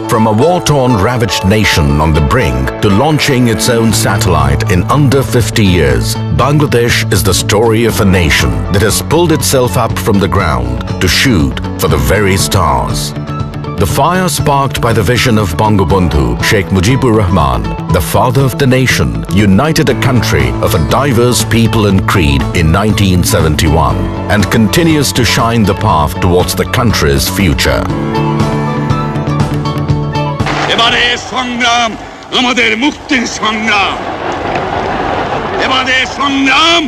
From a war-torn, ravaged nation on the brink to launching its own satellite in under 50 years, Bangladesh is the story of a nation that has pulled itself up from the ground to shoot for the very stars. The fire sparked by the vision of Bangabandhu Sheikh Mujibur Rahman, the father of the nation, united a country of a diverse people and creed in 1971 and continues to shine the path towards the country's future. এবারে সংগ্রাম আমাদের মুক্তির সংগ্রাম এবারে সংগ্রাম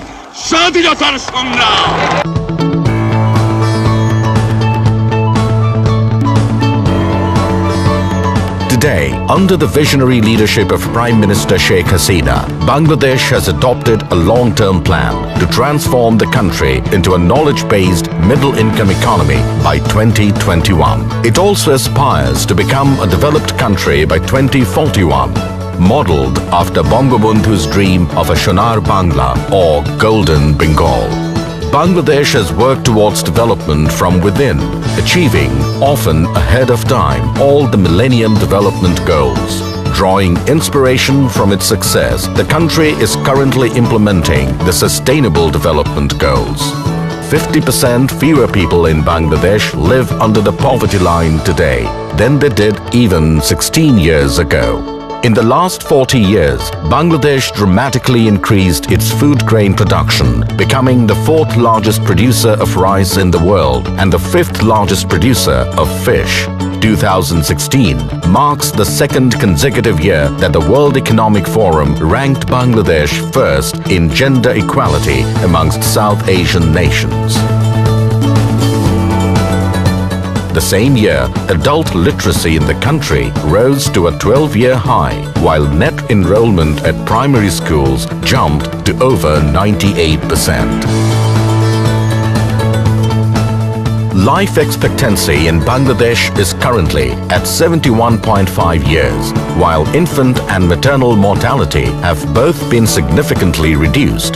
স্বাধীনতার সংগ্রাম Today, under the visionary leadership of Prime Minister Sheikh Hasina, Bangladesh has adopted a long-term plan to transform the country into a knowledge-based middle-income economy by 2021. It also aspires to become a developed country by 2041, modeled after Bangabandhu's dream of a Sonar Bangla or Golden Bengal. Bangladesh has worked towards development from within, achieving, often ahead of time, all the Millennium Development Goals. Drawing inspiration from its success, the country is currently implementing the Sustainable Development Goals. 50% fewer people in Bangladesh live under the poverty line today than they did even 16 years ago. In the last 40 years, Bangladesh dramatically increased its food grain production, becoming the 4th largest producer of rice in the world and the 5th largest producer of fish. 2016 marks the 2nd consecutive year that the World Economic Forum ranked Bangladesh first in gender equality amongst South Asian nations. The same year, adult literacy in the country rose to a 12-year high, while net enrollment at primary schools jumped to over 98%. Life expectancy in Bangladesh is currently at 71.5 years, while infant and maternal mortality have both been significantly reduced.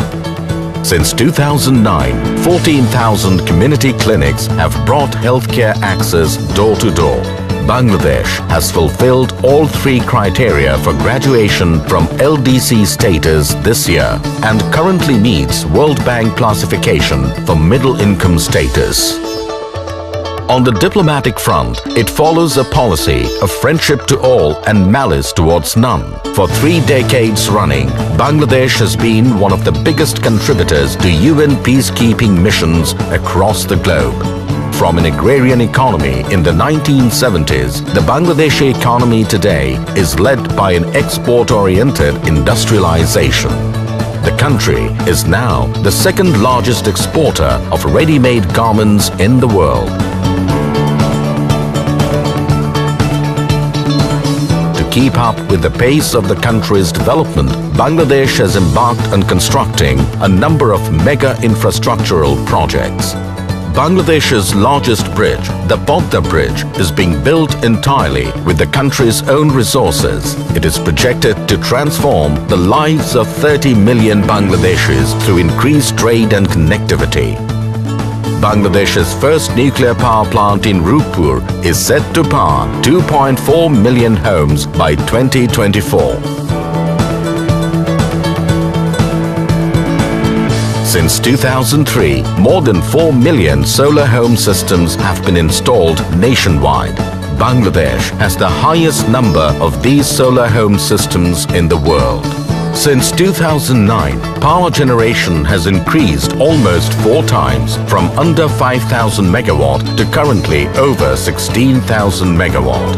Since 2009, 14,000 community clinics have brought healthcare access door to door. Bangladesh has fulfilled all 3 criteria for graduation from LDC status this year and currently meets World Bank classification for middle income status. On the diplomatic front, it follows a policy of friendship to all and malice towards none. For 3 decades running, Bangladesh has been one of the biggest contributors to UN peacekeeping missions across the globe. From an agrarian economy in the 1970s, the Bangladeshi economy today is led by an export-oriented industrialization. The country is now the 2nd largest exporter of ready-made garments in the world. To keep up with the pace of the country's development, Bangladesh has embarked on constructing a number of mega infrastructural projects. Bangladesh's largest bridge, the Podda Bridge, is being built entirely with the country's own resources. It is projected to transform the lives of 30 million Bangladeshis through increased trade and connectivity. Bangladesh's first nuclear power plant in Rupur is set to power 2.4 million homes by 2024. Since 2003, more than 4 million solar home systems have been installed nationwide. Bangladesh has the highest number of these solar home systems in the world. Since 2009, power generation has increased almost 4 times from under 5,000 megawatt to currently over 16,000 megawatt.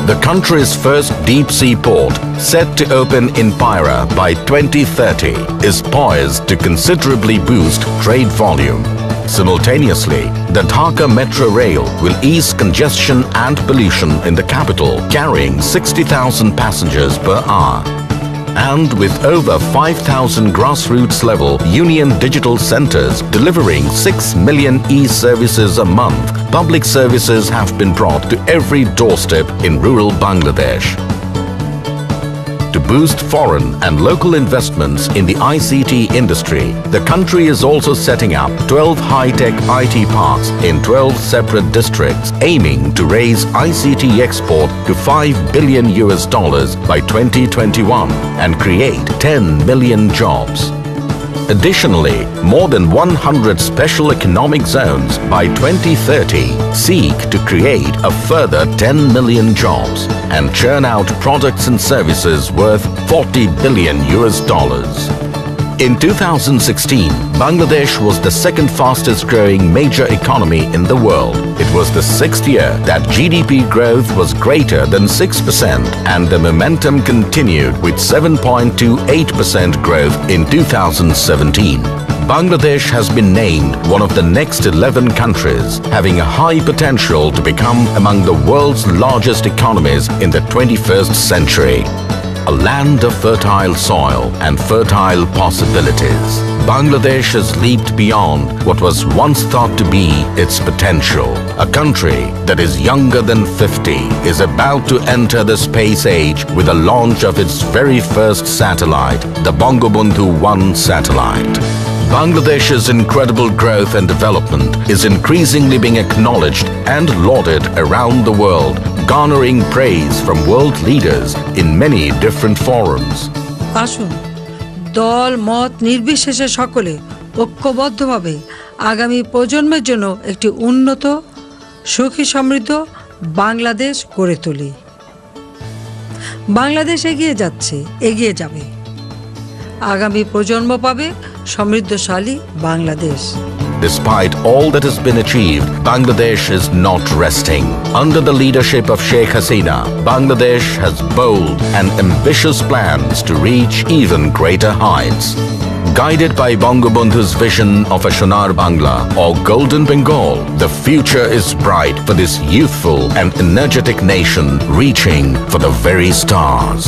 The country's first deep-sea port, set to open in Payra by 2030, is poised to considerably boost trade volume. Simultaneously, the Dhaka Metro Rail will ease congestion and pollution in the capital, carrying 60,000 passengers per hour. And with over 5,000 grassroots-level union digital centers delivering 6 million e-services a month, public services have been brought to every doorstep in rural Bangladesh. To boost foreign and local investments in the ICT industry, the country is also setting up 12 high-tech IT parks in 12 separate districts, aiming to raise ICT export to $5 billion by 2021 and create 10 million jobs. Additionally, more than 100 special economic zones by 2030 seek to create a further 10 million jobs and churn out products and services worth $40 billion. In 2016, Bangladesh was the second fastest growing major economy in the world. It was the sixth year that GDP growth was greater than 6% and the momentum continued with 7.28% growth in 2017. Bangladesh has been named one of the next 11 countries having a high potential to become among the world's largest economies in the 21st century. A land of fertile soil and fertile possibilities, Bangladesh has leaped beyond what was once thought to be its potential. A country that is younger than 50 is about to enter the space age with the launch of its very first satellite, the Bangabandhu 1 satellite. Bangladesh's incredible growth and development is increasingly being acknowledged and lauded around the world, garnering praise from world leaders in many different forums. আসুন দল মত নির্বিশেষে সকলে ঐক্যবদ্ধভাবে আগামী প্রজন্মের জন্য একটি উন্নত সুখী সমৃদ্ধ বাংলাদেশ গড়ে তুলি। বাংলাদেশ এগিয়ে যাচ্ছে, এগিয়ে যাবে। আগামী প্রজন্ম পাবে সমৃদ্ধশালী Bangladesh. Despite all that has been achieved, Bangladesh is not resting. Under the leadership of Sheikh Hasina, Bangladesh has bold and ambitious plans to reach even greater heights. Guided by Bangabandhu's vision of a Sonar Bangla or Golden Bengal, the future is bright for this youthful and energetic nation reaching for the very stars.